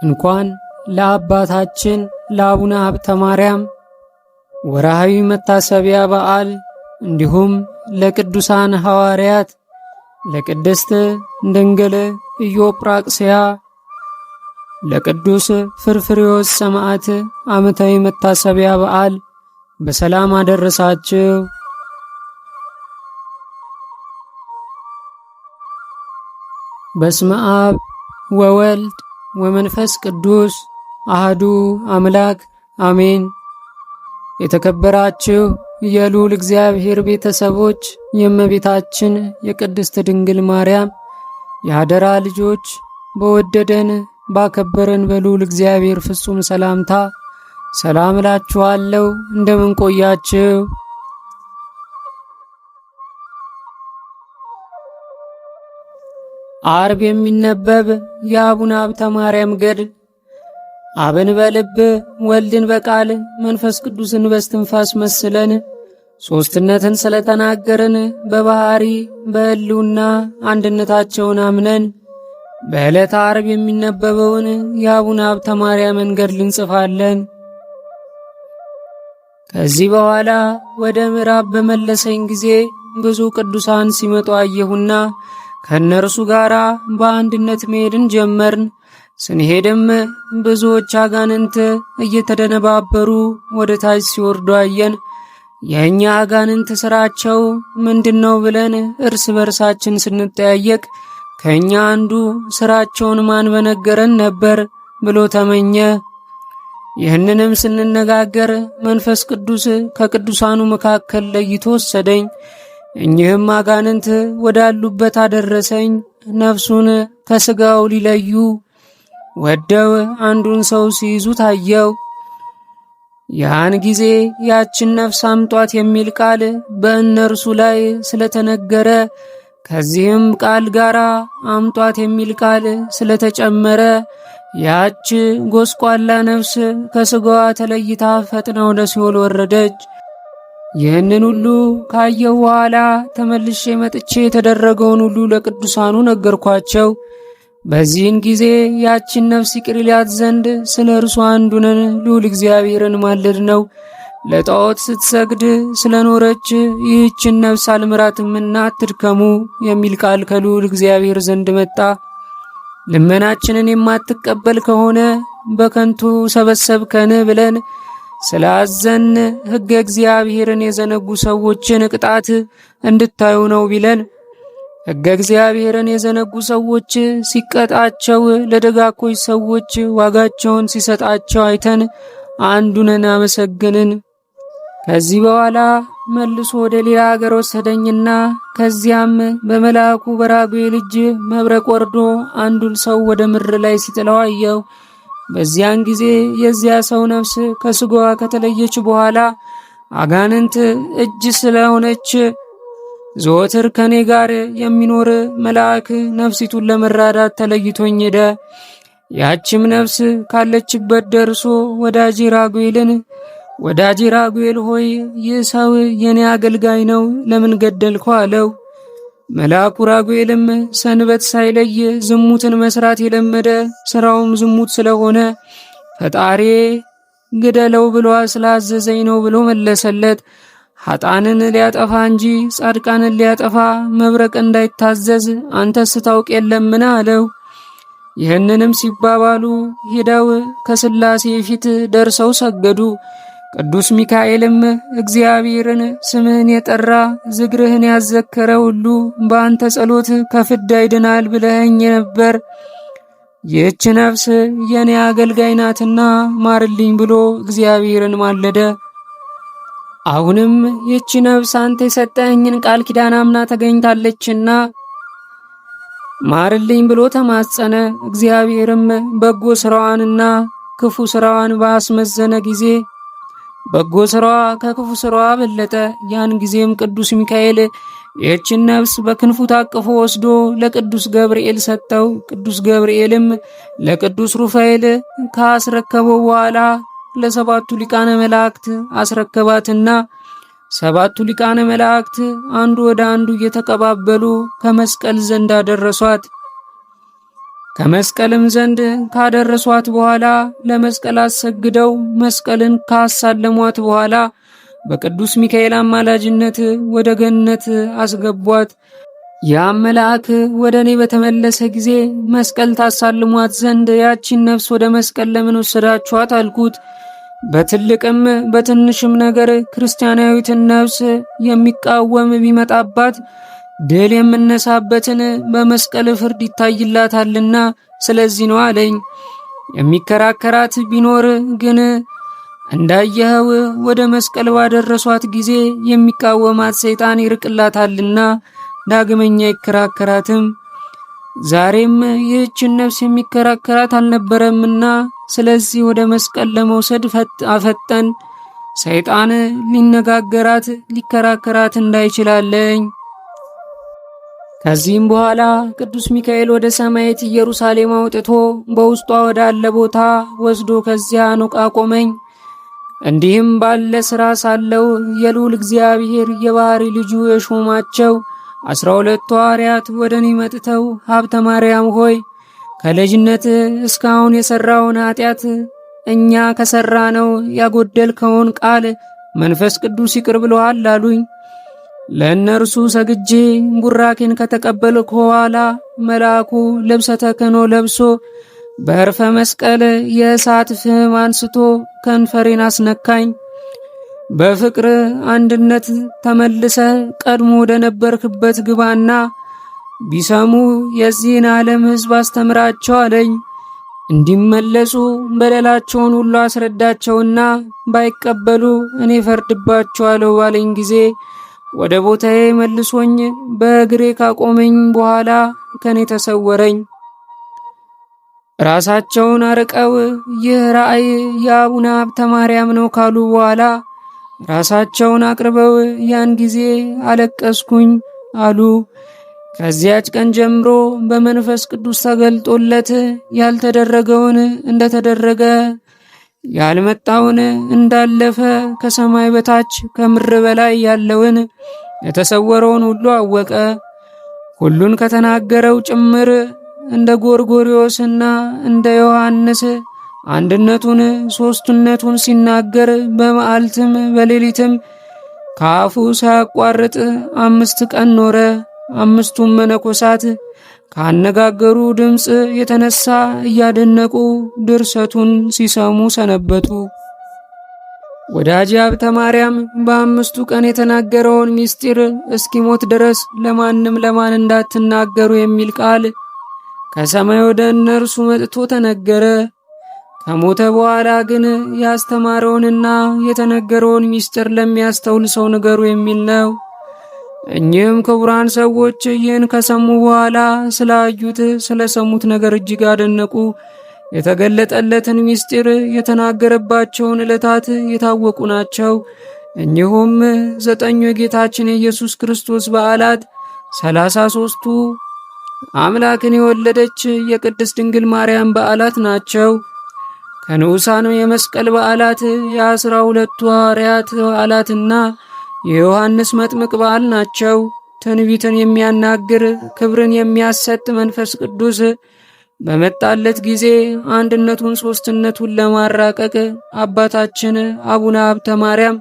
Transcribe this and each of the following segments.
እንኳን ለአባታችን ለአቡነ ሀብተ ማርያም ወርሃዊ መታሰቢያ በዓል እንዲሁም ለቅዱሳን ሐዋርያት ለቅድስት ድንግል ኢዮጵራቅስያ ለቅዱስ ፍርፍርዮስ ሰማዕት ዓመታዊ መታሰቢያ በዓል በሰላም አደረሳችሁ። በስመ አብ ወወልድ ወመንፈስ ቅዱስ አህዱ አምላክ አሜን። የተከበራችሁ የልዑል እግዚአብሔር ቤተሰቦች፣ የእመቤታችን የቅድስት ድንግል ማርያም የአደራ ልጆች፣ በወደደን ባከበረን በልዑል እግዚአብሔር ፍጹም ሰላምታ ሰላም እላችኋለሁ። እንደምን ቆያችሁ? ዓርብ የሚነበብ የአቡነ ሀብተ ማርያም ገድል። አብን በልብ ወልድን በቃል መንፈስ ቅዱስን በስትንፋስ መስለን ሦስትነትን ስለተናገርን በባህሪ በሕልውና አንድነታቸውን አምነን በዕለተ ዓርብ የሚነበበውን የአቡነ ሀብተ ማርያምን ገድል እንጽፋለን። ከዚህ በኋላ ወደ ምዕራብ በመለሰኝ ጊዜ ብዙ ቅዱሳን ሲመጡ አየሁና ከእነርሱ ጋር በአንድነት መሄድን ጀመርን። ስንሄድም ብዙዎች አጋንንት እየተደነባበሩ ወደ ታች ሲወርዱ አየን። የእኛ አጋንንት ሥራቸው ምንድን ነው ብለን እርስ በርሳችን ስንጠያየቅ ከእኛ አንዱ ሥራቸውን ማን በነገረን ነበር ብሎ ተመኘ። ይህንንም ስንነጋገር መንፈስ ቅዱስ ከቅዱሳኑ መካከል ለይቶ ወሰደኝ። እኚህም አጋንንት ወዳሉበት አደረሰኝ። ነፍሱን ከሥጋው ሊለዩ ወደው አንዱን ሰው ሲይዙ ታየው። ያን ጊዜ ያችን ነፍስ አምጧት የሚል ቃል በእነርሱ ላይ ስለተነገረ ከዚህም ቃል ጋር አምጧት የሚል ቃል ስለተጨመረ ያች ጎስቋላ ነፍስ ከሥጋዋ ተለይታ ፈጥና ወደ ሲኦል ወረደች። ይህንን ሁሉ ካየው በኋላ ተመልሼ መጥቼ የተደረገውን ሁሉ ለቅዱሳኑ ነገርኳቸው። በዚህን ጊዜ ያችን ነፍስ ይቅር ይላት ዘንድ ስለ እርሱ አንዱንን ልዑል እግዚአብሔርን ማለድ ነው። ለጣዖት ስትሰግድ ስለኖረች ይህችን ነፍስ አልምራትምና አትድከሙ የሚል ቃል ከልዑል እግዚአብሔር ዘንድ መጣ። ልመናችንን የማትቀበል ከሆነ በከንቱ ሰበሰብከን ብለን ስላዘን ሕገ እግዚአብሔርን የዘነጉ ሰዎችን ቅጣት እንድታዩ ነው ቢለን፣ ሕገ እግዚአብሔርን የዘነጉ ሰዎች ሲቀጣቸው ለደጋኮች ሰዎች ዋጋቸውን ሲሰጣቸው አይተን አንዱንን አመሰግንን። ከዚህ በኋላ መልሶ ወደ ሌላ አገር ወሰደኝና ከዚያም በመልአኩ በራጉኤል እጅ መብረቅ ወርዶ አንዱን ሰው ወደ ምድር ላይ ሲጥለው አየው። በዚያን ጊዜ የዚያ ሰው ነፍስ ከሥጋዋ ከተለየች በኋላ አጋንንት እጅ ስለሆነች ዘወትር ከኔ ጋር የሚኖር መልአክ ነፍሲቱን ለመራዳት ተለይቶኝ ሄደ። ያችም ነፍስ ካለችበት ደርሶ ወዳጄ ራጉኤልን ወዳጄ ራጉኤል ሆይ ይህ ሰው የኔ አገልጋይ ነው፣ ለምን ገደልከው አለው። መልአኩ ራጉኤልም ሰንበት ሳይለይ ዝሙትን መስራት የለመደ ሥራውም ዝሙት ስለሆነ ፈጣሪ ግደለው ብሎ ስላዘዘኝ ነው ብሎ መለሰለት። ኃጣንን ሊያጠፋ እንጂ ጻድቃንን ሊያጠፋ መብረቅ እንዳይታዘዝ አንተስ ታውቅ የለምን አለው። ይህንንም ሲባባሉ ሄደው ከሥላሴ ፊት ደርሰው ሰገዱ። ቅዱስ ሚካኤልም እግዚአብሔርን ስምህን የጠራ ዝግርህን ያዘከረ ሁሉ በአንተ ጸሎት ከፍዳ ይድናል ብለኸኝ ነበር። ይህች ነፍስ የኔ አገልጋይ ናትና ማርልኝ ብሎ እግዚአብሔርን ማለደ። አሁንም ይህች ነፍስ አንተ የሰጠኸኝን ቃል ኪዳን አምና ተገኝታለችና ማርልኝ ብሎ ተማጸነ። እግዚአብሔርም በጎ ሥራዋንና ክፉ ሥራዋን ባስመዘነ ጊዜ በጎ ሥራዋ ከክፉ ሥራዋ በለጠ። ያን ጊዜም ቅዱስ ሚካኤል ይህችን ነፍስ በክንፉ ታቅፎ ወስዶ ለቅዱስ ገብርኤል ሰጠው። ቅዱስ ገብርኤልም ለቅዱስ ሩፋኤል ካስረከበው በኋላ ለሰባቱ ሊቃነ መላእክት አስረከባትና ሰባቱ ሊቃነ መላእክት አንዱ ወደ አንዱ እየተቀባበሉ ከመስቀል ዘንድ አደረሷት። ከመስቀልም ዘንድ ካደረሷት በኋላ ለመስቀል አሰግደው መስቀልን ካሳለሟት በኋላ በቅዱስ ሚካኤል አማላጅነት ወደ ገነት አስገቧት። ያም መልአክ ወደ እኔ በተመለሰ ጊዜ መስቀል ታሳልሟት ዘንድ ያቺን ነፍስ ወደ መስቀል ለምን ወሰዳችኋት አልኩት። በትልቅም በትንሽም ነገር ክርስቲያናዊትን ነፍስ የሚቃወም ቢመጣባት ድል የምነሳበትን በመስቀል ፍርድ ይታይላታልና ስለዚህ ነው አለኝ። የሚከራከራት ቢኖር ግን እንዳየኸው ወደ መስቀል ባደረሷት ጊዜ የሚቃወማት ሰይጣን ይርቅላታልና ዳግመኛ ይከራከራትም። ዛሬም ይህችን ነፍስ የሚከራከራት አልነበረምና ስለዚህ ወደ መስቀል ለመውሰድ አፈጠን። ሰይጣን ሊነጋገራት ሊከራከራት እንዳይችላለኝ። ከዚህም በኋላ ቅዱስ ሚካኤል ወደ ሰማያዊት ኢየሩሳሌም አውጥቶ በውስጧ ወዳለ ቦታ ወስዶ ከዚያ ኑቃ ቆመኝ። እንዲህም ባለ ሥራ ሳለው የልዑል እግዚአብሔር የባሕሪ ልጁ የሾማቸው 12 ሐዋርያት ወደ እኔ መጥተው ሀብተ ማርያም ሆይ ከልጅነት እስካሁን የሠራውን ኃጢአት እኛ ከሠራነው ያጎደልከውን ቃል መንፈስ ቅዱስ ይቅር ብሎሃል አሉኝ። ለእነርሱ ሰግጄ ቡራኬን ከተቀበልኩ በኋላ መልአኩ ልብሰ ተክህኖ ለብሶ በዕርፈ መስቀል የእሳት ፍም አንስቶ ከንፈሬን አስነካኝ። በፍቅር አንድነት ተመልሰ ቀድሞ ወደ ነበርክበት ግባና ቢሰሙ የዚህን ዓለም ሕዝብ አስተምራቸው አለኝ። እንዲመለሱ በደላቸውን ሁሉ አስረዳቸውና ባይቀበሉ እኔ ፈርድባቸዋለሁ ባለኝ ጊዜ ወደ ቦታዬ መልሶኝ በእግሬ ካቆመኝ በኋላ ከኔ ተሰወረኝ። ራሳቸውን አርቀው ይህ ራእይ የአቡነ ሀብተ ማርያም ነው ካሉ በኋላ ራሳቸውን አቅርበው ያን ጊዜ አለቀስኩኝ አሉ። ከዚያች ቀን ጀምሮ በመንፈስ ቅዱስ ተገልጦለት ያልተደረገውን እንደተደረገ ያልመጣውን እንዳለፈ ከሰማይ በታች ከምድር በላይ ያለውን የተሰወረውን ሁሉ አወቀ። ሁሉን ከተናገረው ጭምር እንደ ጎርጎርዮስና እንደ ዮሐንስ አንድነቱን ሦስትነቱን ሲናገር በመዓልትም በሌሊትም ከአፉ ሳያቋርጥ 5 ቀን ኖረ። 5ቱም መነኮሳት ካነጋገሩ ድምፅ የተነሳ እያደነቁ ድርሰቱን ሲሰሙ ሰነበቱ። ወዳጄ ሀብተ ማርያም በ5ቱ ቀን የተናገረውን ምስጢር እስኪሞት ድረስ ለማን እንዳትናገሩ የሚል ቃል ከሰማይ ወደ እነርሱ መጥቶ ተነገረ። ከሞተ በኋላ ግን ያስተማረውንና የተነገረውን ምስጢር ለሚያስተውል ሰው ንገሩ የሚል ነው። እኚህም ክቡራን ሰዎች ይህን ከሰሙ በኋላ ስላዩት ስለሰሙት ነገር እጅግ አደነቁ። የተገለጠለትን ምስጢር የተናገረባቸውን ዕለታት የታወቁ ናቸው። እኚሁም 9 የጌታችን የኢየሱስ ክርስቶስ በዓላት፣ 33ቱ አምላክን የወለደች የቅድስት ድንግል ማርያም በዓላት ናቸው። ከንዑሳኑ የመስቀል በዓላት የ12ቱ ሐዋርያት በዓላትና የዮሐንስ መጥምቅ በዓል ናቸው። ትንቢትን የሚያናግር ክብርን የሚያሰጥ መንፈስ ቅዱስ በመጣለት ጊዜ አንድነቱን ሦስትነቱን ለማራቀቅ አባታችን አቡነ ሀብተ ማርያም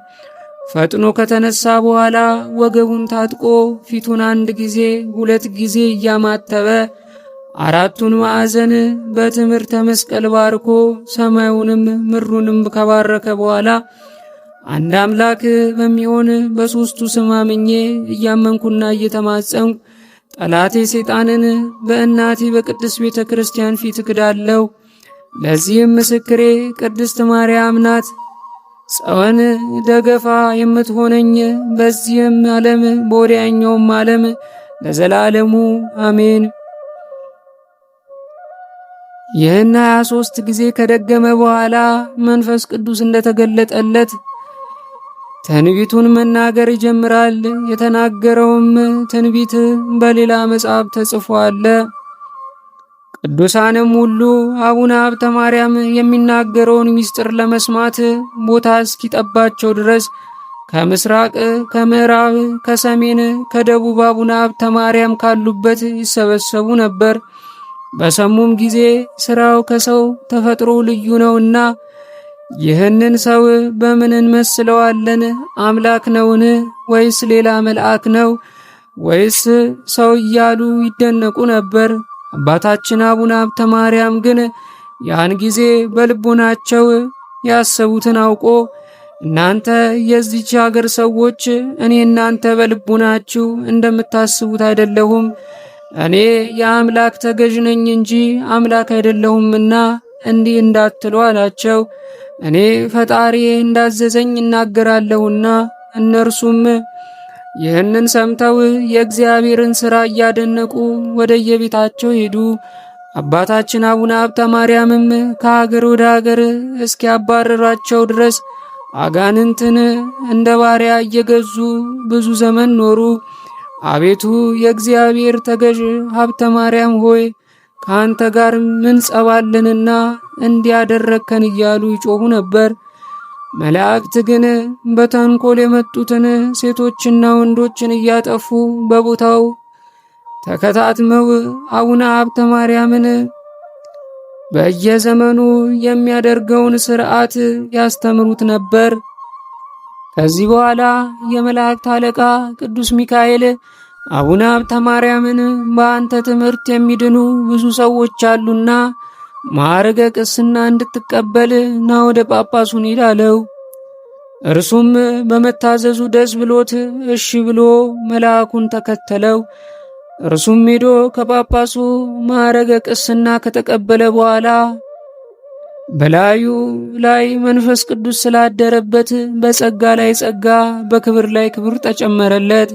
ፈጥኖ ከተነሳ በኋላ ወገቡን ታጥቆ ፊቱን 1 ጊዜ 2 ጊዜ እያማተበ 4ቱን ማዕዘን በትምህርተ መስቀል ባርኮ ሰማዩንም ምድሩንም ከባረከ በኋላ አንድ አምላክ በሚሆን በሦስቱ ስም አምኜ እያመንኩና እየተማጸንኩ ጠላቴ ሰይጣንን በእናቴ በቅድስት ቤተ ክርስቲያን ፊት እክዳለሁ። ለዚህም ምስክሬ ቅድስት ማርያም ናት። ጸወን ደገፋ የምትሆነኝ በዚህም ዓለም በወዲያኛውም ዓለም ለዘላለሙ አሜን። ይህን 23 ጊዜ ከደገመ በኋላ መንፈስ ቅዱስ እንደተገለጠለት ትንቢቱን መናገር ይጀምራል። የተናገረውም ትንቢት በሌላ መጽሐፍ ተጽፏል። ቅዱሳንም ሁሉ አቡነ ሀብተ ማርያም የሚናገረውን ምስጢር ለመስማት ቦታ እስኪጠባቸው ድረስ ከምስራቅ፣ ከምዕራብ፣ ከሰሜን፣ ከደቡብ አቡነ ሀብተ ማርያም ካሉበት ይሰበሰቡ ነበር። በሰሙም ጊዜ ሥራው ከሰው ተፈጥሮ ልዩ ነውና ይህንን ሰው በምን እንመስለዋለን? አምላክ ነውን? ወይስ ሌላ መልአክ ነው? ወይስ ሰው እያሉ ይደነቁ ነበር። አባታችን አቡነ ሀብተ ማርያም ግን ያን ጊዜ በልቦናቸው ያሰቡትን አውቆ እናንተ የዚች ሀገር ሰዎች እኔ እናንተ በልቦናችሁ እንደምታስቡት አይደለሁም። እኔ የአምላክ ተገዥ ነኝ እንጂ አምላክ አይደለሁምና እንዲህ እንዳትሉ አላቸው። እኔ ፈጣሪ እንዳዘዘኝ እናገራለሁና። እነርሱም ይህንን ሰምተው የእግዚአብሔርን ሥራ እያደነቁ ወደ የቤታቸው ሄዱ። አባታችን አቡነ ሀብተ ማርያምም ከሀገር ወደ ሀገር እስኪያባረራቸው ድረስ አጋንንትን እንደ ባሪያ እየገዙ ብዙ ዘመን ኖሩ። አቤቱ የእግዚአብሔር ተገዥ ሀብተ ማርያም ሆይ ከአንተ ጋር ምን ጸባለንና እንዲያደረግከን እያሉ ይጮኹ ነበር። መላእክት ግን በተንኮል የመጡትን ሴቶችና ወንዶችን እያጠፉ በቦታው ተከታትመው አቡነ ሀብተ ማርያምን በየዘመኑ የሚያደርገውን ሥርዓት ያስተምሩት ነበር። ከዚህ በኋላ የመላእክት አለቃ ቅዱስ ሚካኤል አቡነ ሀብተ ማርያምን በአንተ ትምህርት የሚድኑ ብዙ ሰዎች አሉና ማዕረገ ቅስና እንድትቀበል ና ወደ ጳጳሱ ሂድ አለው። እርሱም በመታዘዙ ደስ ብሎት እሺ ብሎ መልአኩን ተከተለው። እርሱም ሄዶ ከጳጳሱ ማዕረገ ቅስና ከተቀበለ በኋላ በላዩ ላይ መንፈስ ቅዱስ ስላደረበት በጸጋ ላይ ጸጋ፣ በክብር ላይ ክብር ተጨመረለት።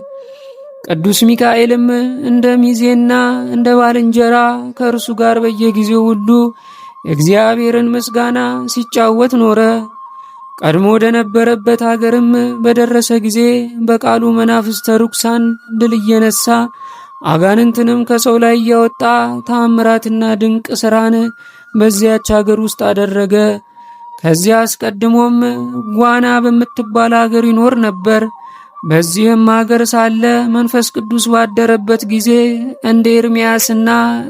ቅዱስ ሚካኤልም እንደ ሚዜና እንደ ባልንጀራ ከእርሱ ጋር በየጊዜው ሁሉ የእግዚአብሔርን ምስጋና ሲጫወት ኖረ። ቀድሞ ወደ ነበረበት አገርም በደረሰ ጊዜ በቃሉ መናፍስተ ርኩሳን ድል እየነሳ አጋንንትንም ከሰው ላይ እያወጣ ተአምራትና ድንቅ ሥራን በዚያች አገር ውስጥ አደረገ። ከዚያ አስቀድሞም ጓና በምትባል አገር ይኖር ነበር። በዚህም አገር ሳለ መንፈስ ቅዱስ ባደረበት ጊዜ እንደ ኤርምያስና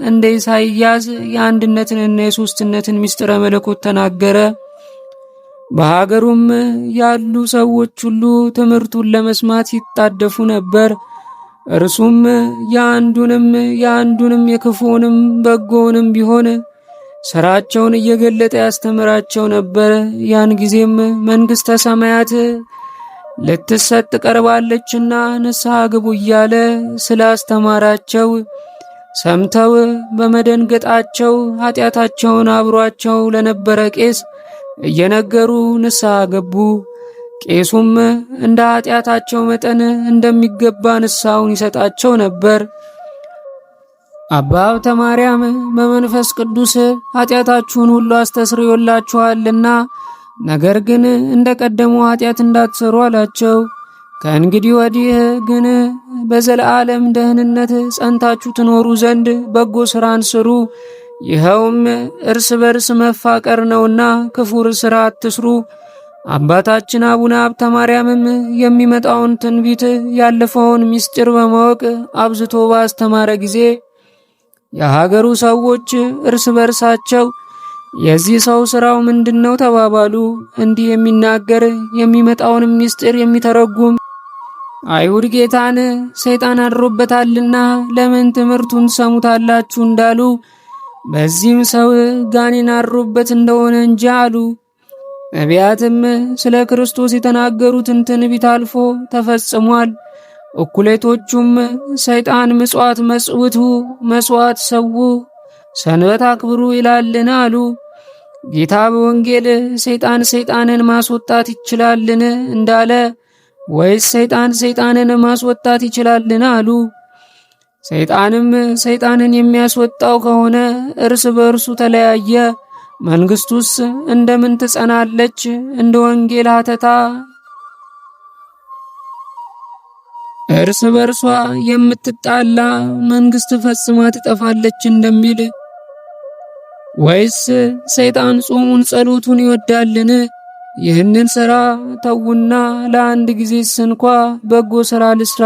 እንደ ኢሳይያስ የአንድነትንና የሦስትነትን ምስጢረ መለኮት ተናገረ። በሀገሩም ያሉ ሰዎች ሁሉ ትምህርቱን ለመስማት ይጣደፉ ነበር። እርሱም የአንዱንም የክፉውንም በጎውንም ቢሆን ሥራቸውን እየገለጠ ያስተምራቸው ነበር። ያን ጊዜም መንግሥተ ሰማያት ልትሰጥ ቀርባለችና ንስሐ ግቡ እያለ ስላስተማራቸው ሰምተው በመደንገጣቸው ኃጢአታቸውን አብሯቸው ለነበረ ቄስ እየነገሩ ንስሐ ገቡ። ቄሱም እንደ ኃጢአታቸው መጠን እንደሚገባ ንስሐውን ይሰጣቸው ነበር። አባ ሀብተ ማርያም በመንፈስ ቅዱስ ኃጢአታችሁን ሁሉ አስተስርዮላችኋልና ነገር ግን እንደ ቀደሙ ኃጢአት እንዳትሰሩ አላቸው። ከእንግዲህ ወዲህ ግን በዘለዓለም ደህንነት ጸንታችሁ ትኖሩ ዘንድ በጎ ሥራን ስሩ። ይኸውም እርስ በርስ መፋቀር ነውና ክፉ ሥራ አትስሩ። አባታችን አቡነ ሀብተ ማርያምም የሚመጣውን ትንቢት ያለፈውን ምስጢር በማወቅ አብዝቶ ባስተማረ ጊዜ የሀገሩ ሰዎች እርስ በርሳቸው የዚህ ሰው ሥራው ምንድነው ተባባሉ። እንዲህ የሚናገር የሚመጣውን ምስጢር የሚተረጉም አይሁድ ጌታን ሰይጣን አድሮበታልና ለምን ትምህርቱን ሰሙታላችሁ እንዳሉ በዚህም ሰው ጋኔን አድሮበት እንደሆነ እንጂ አሉ። ነቢያትም ስለ ክርስቶስ የተናገሩትን ትንቢት አልፎ ተፈጽሟል። እኩሌቶቹም ሰይጣን ምጽዋት መጽውቱ፣ መስዋዕት ሰው፣ ሰንበት አክብሩ ይላልን አሉ። ጌታ በወንጌል ሰይጣን ሰይጣንን ማስወጣት ይችላልን እንዳለ ወይስ ሰይጣን ሰይጣንን ማስወጣት ይችላልን አሉ። ሰይጣንም ሰይጣንን የሚያስወጣው ከሆነ እርስ በእርሱ ተለያየ፣ መንግሥቱስ እንደምን ትጸናለች? እንደ ወንጌል ሐተታ እርስ በርሷ የምትጣላ መንግሥት ፈጽማ ትጠፋለች እንደሚል ወይስ ሰይጣን ጾሙን ጸሎቱን ይወዳልን? ይህንን ሥራ ተውና ለአንድ ጊዜስ እንኳ በጎ ሥራ ልስራ፣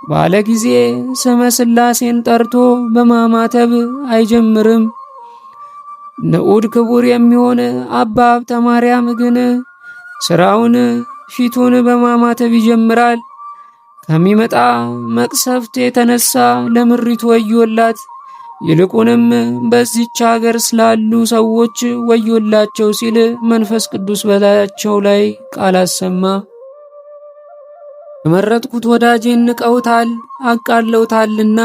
ባለ ጊዜ ስመ ሥላሴን ጠርቶ በማማተብ አይጀምርም። ንዑድ ክቡር የሚሆን አባ ሀብተ ማርያም ግን ሥራውን ፊቱን በማማተብ ይጀምራል። ከሚመጣ መቅሰፍት የተነሳ ለምሪቱ ወዮላት፣ ይልቁንም በዚች አገር ስላሉ ሰዎች ወዮላቸው ሲል መንፈስ ቅዱስ በላያቸው ላይ ቃል አሰማ። የመረጥኩት ወዳጄን ንቀውታል አቃለውታልና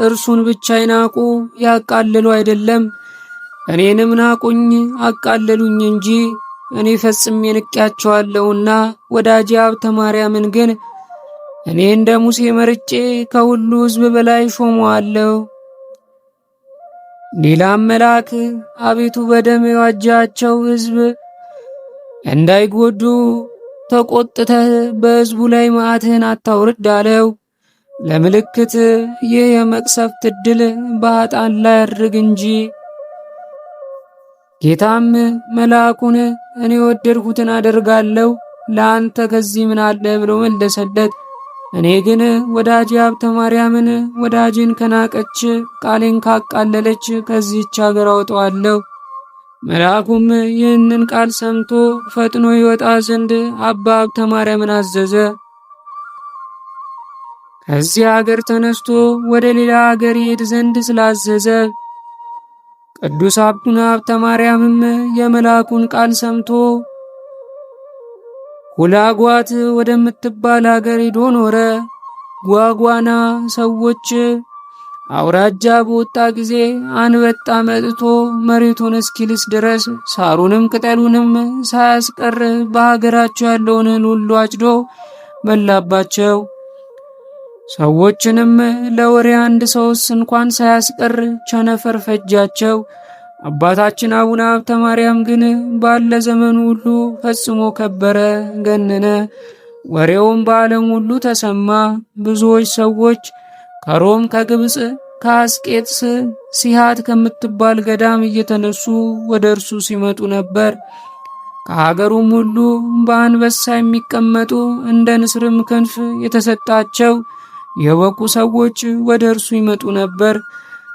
እርሱን ብቻ ይናቁ ያቃልሉ አይደለም፣ እኔንም ናቁኝ አቃለሉኝ እንጂ እኔ ፈጽሜ ንቄያቸዋለሁና። ወዳጄ ሀብተ ማርያምን ግን እኔ እንደ ሙሴ መርጬ ከሁሉ ሕዝብ በላይ ሾመዋለሁ። ሌላም መልአክ አቤቱ በደም የዋጃቸው ሕዝብ እንዳይጎዱ ተቆጥተህ በሕዝቡ ላይ መዓትህን አታውርድ አለው። ለምልክት ይህ የመቅሰፍት ዕድል በኃጥአን ላይ አድርግ እንጂ። ጌታም መልአኩን እኔ የወደድኩትን አደርጋለሁ፣ ለአንተ ከዚህ ምን አለ ብሎ መለሰለት። እኔ ግን ወዳጄ ሀብተ ማርያምን ወዳጄን ከናቀች ቃሌን ካቃለለች ከዚህች አገር አውጠዋለሁ። መልአኩም ይህንን ቃል ሰምቶ ፈጥኖ ይወጣ ዘንድ አባ ሀብተ ማርያምን አዘዘ። ከዚህ አገር ተነስቶ ወደ ሌላ አገር ይሄድ ዘንድ ስላዘዘ ቅዱስ አቡነ ሀብተ ማርያምም የመልአኩን ቃል ሰምቶ ሁላጓት ወደምትባል አገር ሄዶ ኖረ። ጓጓና ሰዎች አውራጃ በወጣ ጊዜ አንበጣ መጥቶ መሬቱን እስኪልስ ድረስ ሳሩንም ቅጠሉንም ሳያስቀር በሀገራቸው ያለውን እህል ሁሉ አጭዶ በላባቸው። ሰዎችንም ለወሬ አንድ ሰውስ እንኳን ሳያስቀር ቸነፈር ፈጃቸው። አባታችን አቡነ ሀብተ ማርያም ግን ባለ ዘመኑ ሁሉ ፈጽሞ ከበረ፣ ገነነ። ወሬውም በዓለም ሁሉ ተሰማ። ብዙዎች ሰዎች ከሮም፣ ከግብፅ፣ ከአስቄጥስ ሲሃት ከምትባል ገዳም እየተነሱ ወደ እርሱ ሲመጡ ነበር። ከሀገሩም ሁሉ በአንበሳ የሚቀመጡ እንደ ንስርም ክንፍ የተሰጣቸው የበቁ ሰዎች ወደ እርሱ ይመጡ ነበር።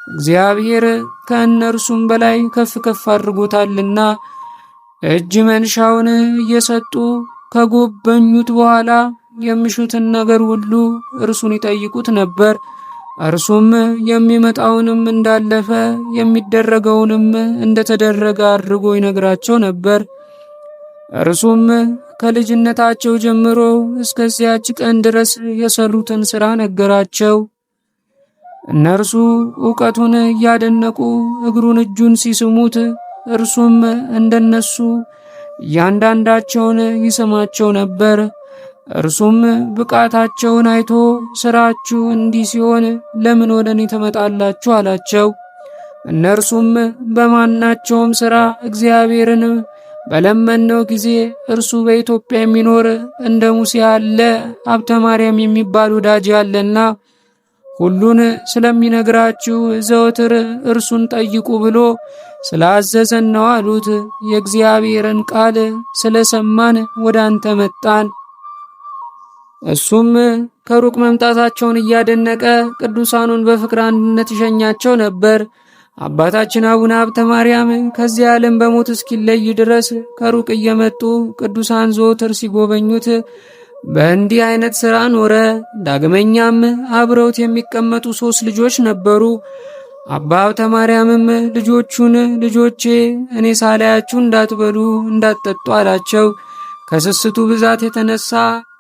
እግዚአብሔር ከእነርሱም በላይ ከፍ ከፍ አድርጎታልና እጅ መንሻውን እየሰጡ ከጎበኙት በኋላ የሚሹትን ነገር ሁሉ እርሱን ይጠይቁት ነበር። እርሱም የሚመጣውንም እንዳለፈ የሚደረገውንም እንደተደረገ አድርጎ ይነግራቸው ነበር። እርሱም ከልጅነታቸው ጀምሮ እስከዚያች ቀን ድረስ የሰሩትን ሥራ ነገራቸው። እነርሱ ዕውቀቱን እያደነቁ እግሩን እጁን ሲስሙት፣ እርሱም እንደነሱ እያንዳንዳቸውን ይስማቸው ነበር። እርሱም ብቃታቸውን አይቶ ሥራችሁ እንዲህ ሲሆን ለምን ወደ እኔ ትመጣላችሁ አላቸው። እነርሱም በማናቸውም ሥራ እግዚአብሔርን በለመነው ጊዜ እርሱ በኢትዮጵያ የሚኖር እንደ ሙሴ ያለ ሀብተ ማርያም የሚባል ወዳጅ ያለና ሁሉን ስለሚነግራችሁ ዘወትር እርሱን ጠይቁ ብሎ ስላዘዘን ነው አሉት። የእግዚአብሔርን ቃል ስለሰማን ወደ አንተ መጣን። እሱም ከሩቅ መምጣታቸውን እያደነቀ ቅዱሳኑን በፍቅር አንድነት ይሸኛቸው ነበር። አባታችን አቡነ ሀብተ ማርያም ከዚህ ዓለም በሞት እስኪለይ ድረስ ከሩቅ እየመጡ ቅዱሳን ዘወትር ሲጎበኙት በእንዲህ አይነት ሥራ ኖረ። ዳግመኛም አብረውት የሚቀመጡ 3 ልጆች ነበሩ። አባ ሀብተ ማርያምም ልጆቹን ልጆቼ እኔ ሳላያችሁ እንዳትበሉ እንዳትጠጡ አላቸው። ከስስቱ ብዛት የተነሳ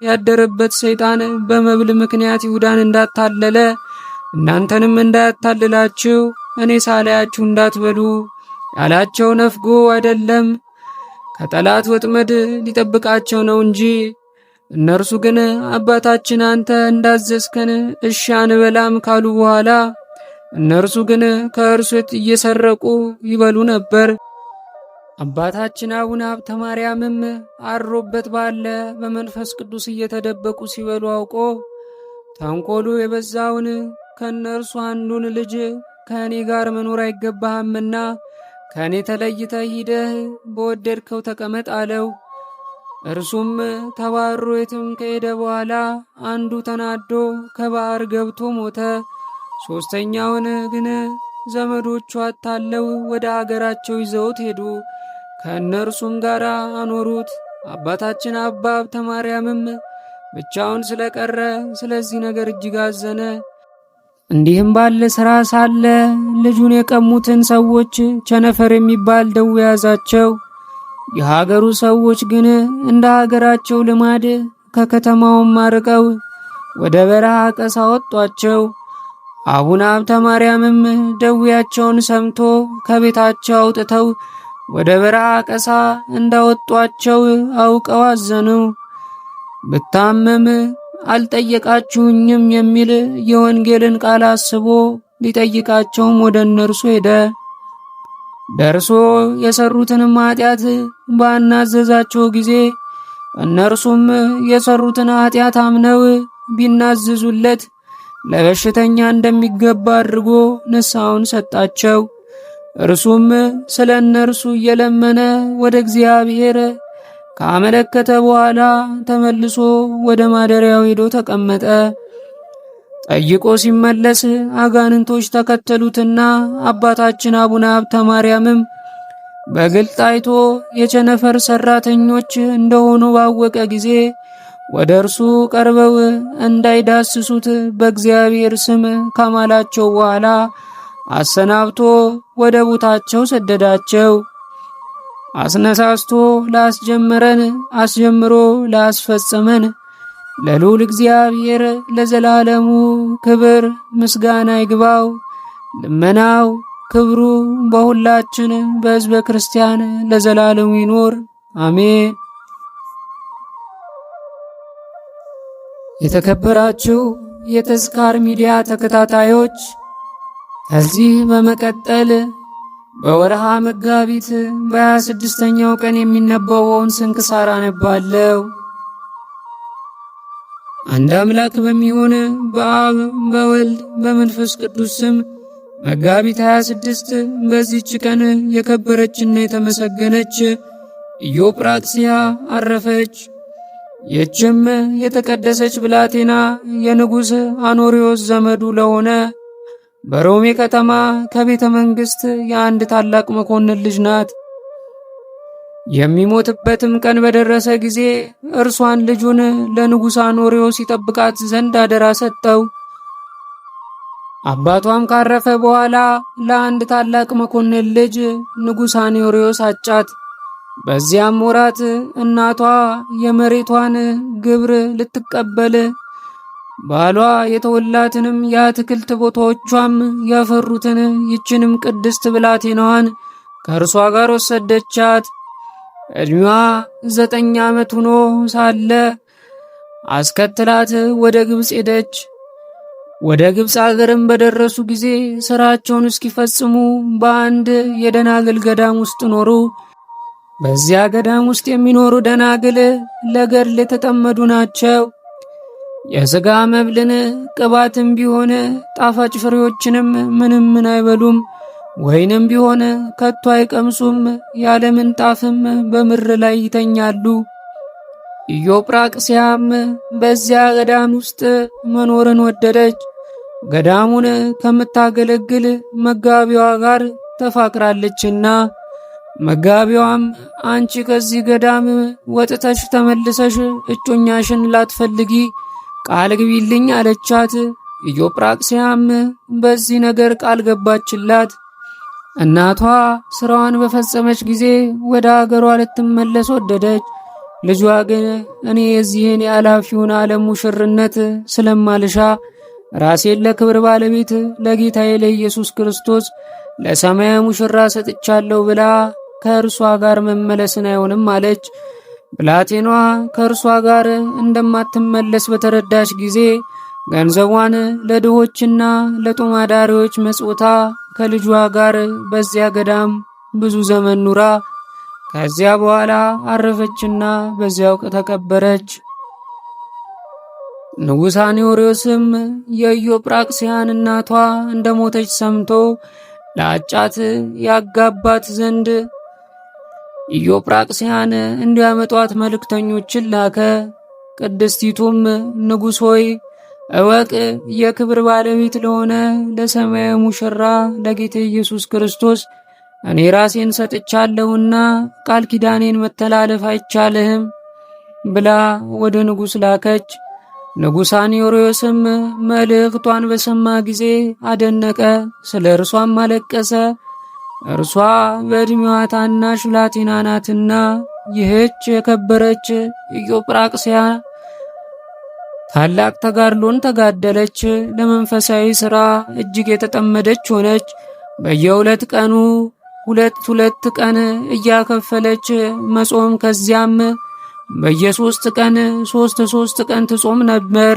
ያደረበት ሰይጣን በመብል ምክንያት ይሁዳን እንዳታለለ እናንተንም እንዳያታልላችሁ እኔ ሳላያችሁ እንዳትበሉ ያላቸው ነፍጎ አይደለም፣ ከጠላት ወጥመድ ሊጠብቃቸው ነው እንጂ። እነርሱ ግን አባታችን አንተ እንዳዘዝከን እሺ አንበላም ካሉ በኋላ እነርሱ ግን ከእርሱ እየሰረቁ ይበሉ ነበር። አባታችን አቡነ ሀብተ ማርያምም አድሮበት ባለ በመንፈስ ቅዱስ እየተደበቁ ሲበሉ አውቆ ተንኮሉ የበዛውን ከእነርሱ አንዱን ልጅ ከእኔ ጋር መኖር አይገባህምና ከእኔ ተለይተህ ሂደህ በወደድከው ተቀመጥ አለው። እርሱም ተባሮ የትም ከሄደ በኋላ አንዱ ተናዶ ከባህር ገብቶ ሞተ። ሦስተኛውን ግን ዘመዶቹ አታለው ወደ አገራቸው ይዘውት ሄዱ። ከእነርሱም ጋር አኖሩት። አባታችን አባ ሀብተ ማርያምም ብቻውን ስለቀረ ስለዚህ ነገር እጅግ አዘነ። እንዲህም ባለ ሥራ ሳለ ልጁን የቀሙትን ሰዎች ቸነፈር የሚባል ደዌ ያዛቸው። የሀገሩ ሰዎች ግን እንደ ሀገራቸው ልማድ ከከተማውም አርቀው ወደ በረሃ ቀሳ ወጧቸው። አቡነ ሀብተ ማርያምም ደዌያቸውን ሰምቶ ከቤታቸው አውጥተው ወደ በረሃ ቀሳ እንዳወጧቸው አውቀው አዘኑ። ብታመም አልጠየቃችሁኝም የሚል የወንጌልን ቃል አስቦ ሊጠይቃቸውም ወደ እነርሱ ሄደ። ደርሶ የሰሩትንም ኃጢአት ባናዘዛቸው ጊዜ እነርሱም የሰሩትን ኃጢአት አምነው ቢናዝዙለት ለበሽተኛ እንደሚገባ አድርጎ ንስሐውን ሰጣቸው። እርሱም ስለ እነርሱ እየለመነ ወደ እግዚአብሔር ካመለከተ በኋላ ተመልሶ ወደ ማደሪያው ሄዶ ተቀመጠ። ጠይቆ ሲመለስ አጋንንቶች ተከተሉትና አባታችን አቡነ ሀብተ ማርያምም በግልጥ አይቶ የቸነፈር ሰራተኞች እንደሆኑ ባወቀ ጊዜ ወደ እርሱ ቀርበው እንዳይዳስሱት በእግዚአብሔር ስም ካማላቸው በኋላ አሰናብቶ ወደ ቦታቸው ሰደዳቸው። አስነሳስቶ ላስጀመረን አስጀምሮ ላስፈጸመን ለልዑል እግዚአብሔር ለዘላለሙ ክብር ምስጋና ይግባው። ልመናው ክብሩ በሁላችን በሕዝበ ክርስቲያን ለዘላለሙ ይኖር አሜን። የተከበራችሁ የተዝካር ሚዲያ ተከታታዮች ከዚህ በመቀጠል በወርሃ መጋቢት በ26ኛው ቀን የሚነበበውን ስንክሳር አነባለሁ። አንድ አምላክ በሚሆን በአብ በወልድ በመንፈስ ቅዱስ ስም መጋቢት 26 በዚህች ቀን የከበረችና የተመሰገነች ኢዮጵራክስያ አረፈች። ይህችም የተቀደሰች ብላቴና የንጉሥ አኖሪዎስ ዘመዱ ለሆነ በሮሜ ከተማ ከቤተ መንግሥት የአንድ ታላቅ መኮንን ልጅ ናት። የሚሞትበትም ቀን በደረሰ ጊዜ እርሷን ልጁን ለንጉሥ አኖሪዎስ ይጠብቃት ዘንድ አደራ ሰጠው። አባቷም ካረፈ በኋላ ለአንድ ታላቅ መኮንን ልጅ ንጉሥ አኖሪዎስ አጫት። በዚያም ወራት እናቷ የመሬቷን ግብር ልትቀበል ባሏ የተወላትንም የአትክልት ቦታዎቿም ያፈሩትን ይችንም ቅድስት ብላቴናዋን ከእርሷ ጋር ወሰደቻት። ዕድሜዋ 9 ዓመት ሆኖ ሳለ አስከትላት ወደ ግብፅ ሄደች። ወደ ግብፅ አገርም በደረሱ ጊዜ ሥራቸውን እስኪፈጽሙ በአንድ የደናግል ገዳም ውስጥ ኖሩ። በዚያ ገዳም ውስጥ የሚኖሩ ደናግል ለገድል የተጠመዱ ናቸው። የሥጋ መብልን ቅባትም ቢሆን ጣፋጭ ፍሬዎችንም ምንም አይበሉም። ወይንም ቢሆን ከቶ አይቀምሱም። ያለ ምንጣፍም በምድር ላይ ይተኛሉ። ኢዮጵራክስያም በዚያ ገዳም ውስጥ መኖርን ወደደች። ገዳሙን ከምታገለግል መጋቢዋ ጋር ተፋቅራለችና፣ መጋቢዋም አንቺ ከዚህ ገዳም ወጥተሽ ተመልሰሽ እጮኛሽን ላትፈልጊ ቃል ግቢልኝ አለቻት። ኢዮጵራክስያም በዚህ ነገር ቃል ገባችላት። እናቷ ስራዋን በፈጸመች ጊዜ ወደ አገሯ ልትመለስ ወደደች። ልጇ ግን እኔ የዚህን የኃላፊውን ዓለም ሙሽርነት ስለማልሻ ራሴን ለክብር ባለቤት ለጌታዬ ለኢየሱስ ክርስቶስ ለሰማያዊ ሙሽራ ሰጥቻለሁ ብላ ከእርሷ ጋር መመለስን አይሆንም አለች። ብላቴኗ ከእርሷ ጋር እንደማትመለስ በተረዳች ጊዜ ገንዘቧን ለድሆችና ለጦማዳሪዎች መጽውታ ከልጇ ጋር በዚያ ገዳም ብዙ ዘመን ኑራ ከዚያ በኋላ አረፈችና በዚያው ተቀበረች። ንጉሥ አኖሪዎስም የኢዮጵራክስያን እናቷ እንደሞተች ሰምቶ ለአጫት ያጋባት ዘንድ ኢዮጵራቅስያን እንዲያመጧት መልእክተኞችን ላከ። ቅድስቲቱም ንጉሥ ሆይ እወቅ፣ የክብር ባለቤት ለሆነ ለሰማያዊ ሙሽራ ለጌታ ኢየሱስ ክርስቶስ እኔ ራሴን ሰጥቻለሁና ቃል ኪዳኔን መተላለፍ አይቻልህም ብላ ወደ ንጉሥ ላከች። ንጉሥ አኒዮሮስም መልእክቷን በሰማ ጊዜ አደነቀ፣ ስለ እርሷም አለቀሰ። እርሷ በዕድሜዋ ታናሽ ብላቴና ናትና ይህች የከበረች ኢዮጵራቅስያ ታላቅ ተጋድሎን ተጋደለች። ለመንፈሳዊ ሥራ እጅግ የተጠመደች ሆነች። በየሁለት ቀኑ ሁለት ቀን እያከፈለች መጾም፣ ከዚያም በየሶስት ቀን ሶስት ቀን ትጾም ነበር።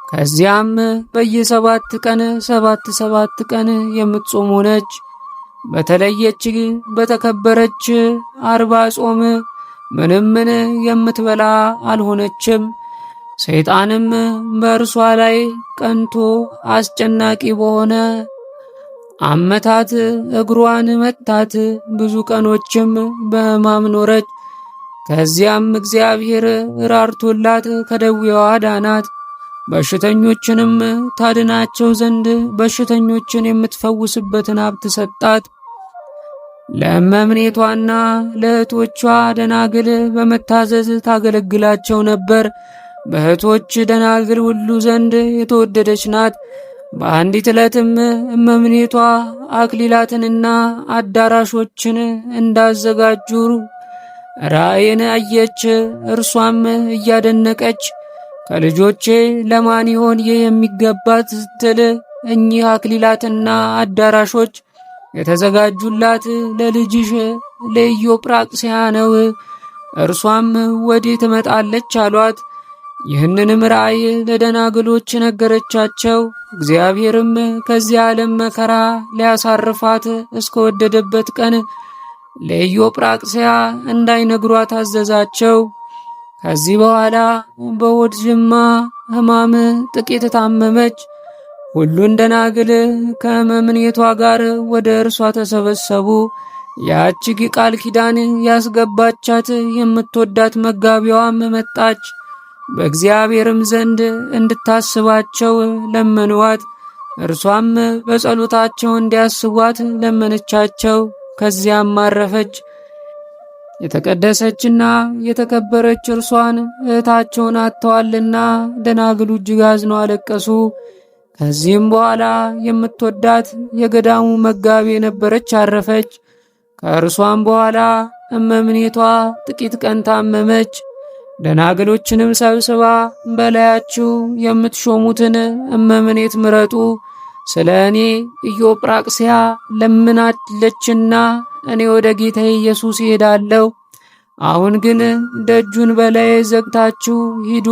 ከዚያም በየሰባት ቀን ሰባት ቀን የምትጾም ሆነች። በተለየች በተከበረች 40 ጾም ምንም የምትበላ አልሆነችም። ሰይጣንም በእርሷ ላይ ቀንቶ አስጨናቂ በሆነ አመታት እግሯን መታት። ብዙ ቀኖችም በሕማም ኖረች። ከዚያም እግዚአብሔር ራርቶላት ከደዌዋ ዳናት። በሽተኞችንም ታድናቸው ዘንድ በሽተኞችን የምትፈውስበትን ሀብት ሰጣት። ለእመምኔቷና ለእህቶቿ ደናግል በመታዘዝ ታገለግላቸው ነበር። በእህቶች ደናግል ሁሉ ዘንድ የተወደደች ናት። በአንዲት ዕለትም እመምኔቷ አክሊላትንና አዳራሾችን እንዳዘጋጁ ራእይን አየች። እርሷም እያደነቀች ከልጆቼ ለማን ይሆን ይህ የሚገባት ስትል እኚህ አክሊላትና አዳራሾች የተዘጋጁላት ለልጅሽ ለኢዮጵራቅስያ ነው፣ እርሷም ወዴት ትመጣለች አሏት። ይህንንም ራእይ ለደናግሎች ነገረቻቸው። እግዚአብሔርም ከዚህ ዓለም መከራ ሊያሳርፋት እስከወደደበት ቀን ለኢዮጵራቅስያ እንዳይነግሯት አዘዛቸው። ከዚህ በኋላ በሆድ ጅማ ሕማም ጥቂት ታመመች። ሁሉን ደናግል ከእመምኔቷ ጋር ወደ እርሷ ተሰበሰቡ። ያች ቃል ኪዳን ያስገባቻት የምትወዳት መጋቢዋም መጣች። በእግዚአብሔርም ዘንድ እንድታስባቸው ለመንዋት። እርሷም በጸሎታቸው እንዲያስቧት ለመነቻቸው። ከዚያም አረፈች። የተቀደሰችና የተከበረች እርሷን እህታቸውን አጥተዋልና ደናግሉ እጅግ አዝነው አለቀሱ። ከዚህም በኋላ የምትወዳት የገዳሙ መጋቢ የነበረች አረፈች። ከእርሷም በኋላ እመምኔቷ ጥቂት ቀን ታመመች። ደናግሎችንም ሰብስባ በላያችሁ የምትሾሙትን እመምኔት ምረጡ፣ ስለ እኔ ኢዮጵራቅስያ ለምናለችና እኔ ወደ ጌታዬ ኢየሱስ ይሄዳለሁ። አሁን ግን ደጁን በላይ ዘግታችሁ ሂዱ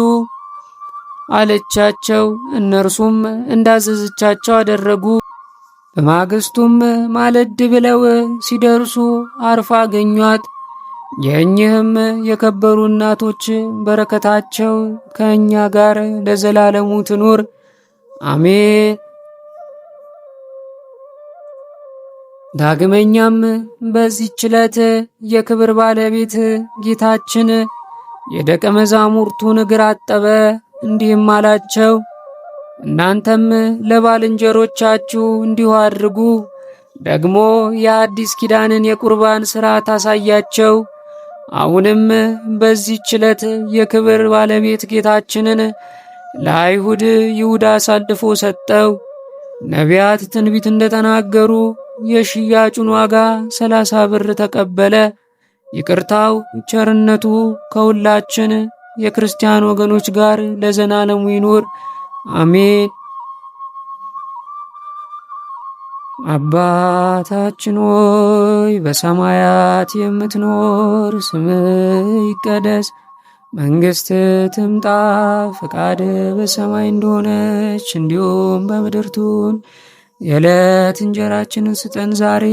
አለቻቸው። እነርሱም እንዳዘዘቻቸው አደረጉ። በማግስቱም ማለድ ብለው ሲደርሱ አርፋ አገኟት። የእኚህም የከበሩ እናቶች በረከታቸው ከእኛ ጋር ለዘላለሙ ትኑር አሜን። ዳግመኛም በዚህች ዕለት የክብር ባለቤት ጌታችን የደቀ መዛሙርቱን እግር አጠበ፣ እንዲህም አላቸው፣ እናንተም ለባልንጀሮቻችሁ እንዲሁ አድርጉ። ደግሞ የአዲስ ኪዳንን የቁርባን ሥርዓት አሳያቸው። አሁንም በዚህች ዕለት የክብር ባለቤት ጌታችንን ለአይሁድ ይሁዳ አሳልፎ ሰጠው። ነቢያት ትንቢት እንደተናገሩ የሽያጩን ዋጋ 30 ብር ተቀበለ። ይቅርታው ቸርነቱ ከሁላችን የክርስቲያን ወገኖች ጋር ለዘላለሙ ይኑር አሜን። አባታችን ሆይ በሰማያት የምትኖር፣ ስምህ ይቀደስ፣ መንግሥትህ ትምጣ፣ ፈቃድህ በሰማይ እንደሆነች እንዲሁም በምድር ትሁን። የዕለት እንጀራችንን ስጠን ዛሬ፣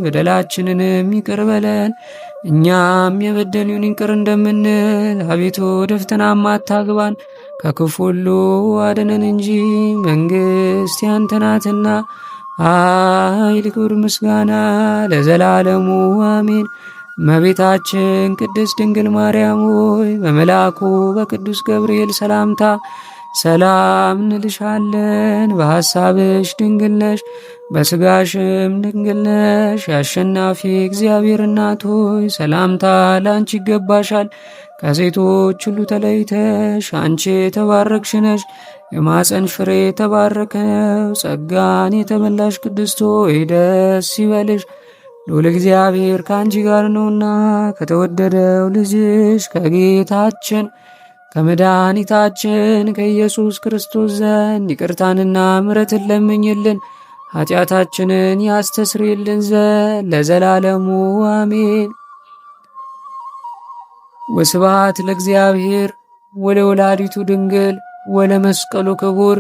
በደላችንንም ይቅር በለን እኛም የበደሉንን ይቅር እንደምንል፣ አቤቱ ወደ ፈተናም አታግባን ከክፉ ሁሉ አድነን እንጂ መንግሥት ያንተ ናትና ኃይል፣ ክብር፣ ምስጋና ለዘላለሙ አሜን። እመቤታችን ቅድስት ድንግል ማርያም ሆይ በመልአኩ በቅዱስ ገብርኤል ሰላምታ ሰላም እንልሻለን። በሐሳብሽ ድንግል ነሽ፣ በሥጋሽም ድንግል ነሽ። የአሸናፊ እግዚአብሔር እናት ሆይ ሰላምታ ለአንቺ ይገባሻል። ከሴቶች ሁሉ ተለይተሽ አንቺ የተባረክሽ ነሽ፣ የማፀንሽ ፍሬ የተባረከ ነው። ጸጋን የተመላሽ ቅድስት ሆይ ደስ ይበልሽ፣ ልዑል እግዚአብሔር ከአንቺ ጋር ነውና ከተወደደው ልጅሽ ከጌታችን ከመድኃኒታችን ከኢየሱስ ክርስቶስ ዘንድ ይቅርታንና ምሕረትን ለምኝልን ኃጢአታችንን ያስተስርይልን ዘንድ ለዘላለሙ አሜን። ወስብሐት ለእግዚአብሔር ወለወላዲቱ ድንግል ወለመስቀሉ ክቡር።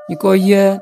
ይቆየን።